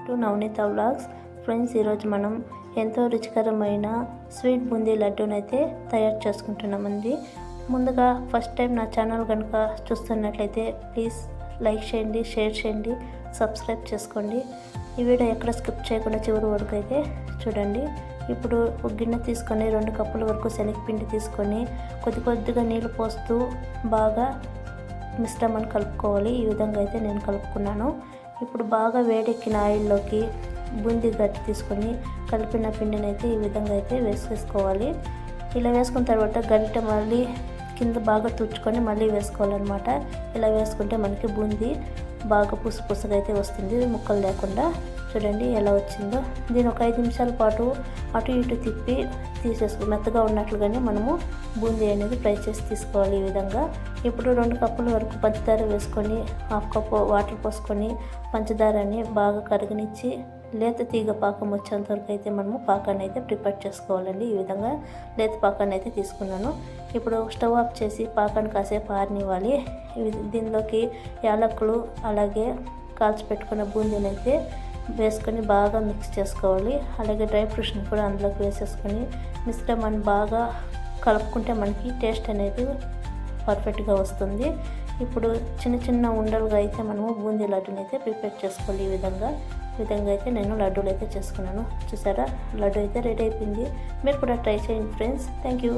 To Navaneetha vlogs. Friends, ఈరోజు మనం ఎంతో రుచికరమైన స్వీట్ బూందీ లడ్డూనైతే తయారు చేసుకుంటున్నామండి. ముందుగా ఫస్ట్ టైం నా ఛానల్ కనుక చూస్తున్నట్లయితే ప్లీజ్ లైక్ చేయండి, షేర్ చేయండి, సబ్స్క్రైబ్ చేసుకోండి. ఈ వీడియో ఎక్కడ స్కిప్ చేయకుండా చివరి వరకు అయితే చూడండి. ఇప్పుడు ఒక గిన్నె తీసుకొని 2 కప్పుల వరకు శనగపిండి తీసుకొని కొద్దిగా నీళ్ళు పోస్తూ బాగా మిశ్రమాన్ని కలుపుకోవాలి. ఈ విధంగా అయితే నేను కలుపుకున్నాను. ఇప్పుడు బాగా వేడెక్కిన ఆయిల్లోకి బూందీ గడ్డ తీసుకొని కలిపిన పిండిని అయితే ఈ విధంగా అయితే వేసేసుకోవాలి. ఇలా వేసుకున్న తర్వాత గరిటె మళ్ళీ కింద బాగా తుడుచుకొని మళ్ళీ వేసుకోవాలన్నమాట. ఇలా వేసుకుంటే మనకి బూందీ బాగా పుసుపుసుగా అయితే వస్తుంది, ముక్కలు లేకుండా. చూడండి ఎలా వచ్చిందో. దీని ఒక 5 నిమిషాల పాటు అటు ఇటు తిప్పి మెత్తగా ఉన్నట్లుగానే మనము బూందీ అనేది ఫ్రై చేసి తీసుకోవాలి. ఈ విధంగా ఇప్పుడు 2 కప్పుల వరకు పంచదార వేసుకొని 1/2 కప్పు వాటర్ పోసుకొని పంచదారని బాగా కరగనిచ్చి లేత తీగ పాకం వచ్చేంత వరకు అయితే మనము పాకాన్ని అయితే ప్రిపేర్ చేసుకోవాలండి. ఈ విధంగా లేత పాకాన్ని అయితే తీసుకున్నాను. ఇప్పుడు స్టవ్ ఆఫ్ చేసి పాకాన్ని కాసేపు ఆరనివ్వాలి. దీనిలోకి యాలకులు అలాగే కాల్చి పెట్టుకున్న బూందీని అయితే వేసుకొని బాగా మిక్స్ చేసుకోవాలి. అలాగే డ్రై ఫ్రూట్స్ని కూడా అందులోకి వేసేసుకొని మిశ్రమాన్ని బాగా కలుపుకుంటే మనకి టేస్ట్ అనేది పర్ఫెక్ట్గా వస్తుంది. ఇప్పుడు చిన్న ఉండలుగా అయితే మనము బూందీ లడ్డూని అయితే ప్రిపేర్ చేసుకోవాలి. ఈ విధంగా అయితే నేను లడ్డూలు అయితే చేసుకున్నాను. చూసారా, లడ్డు అయితే రెడీ అయిపోయింది. మీరు కూడా ట్రై చేయండి ఫ్రెండ్స్. Thank you.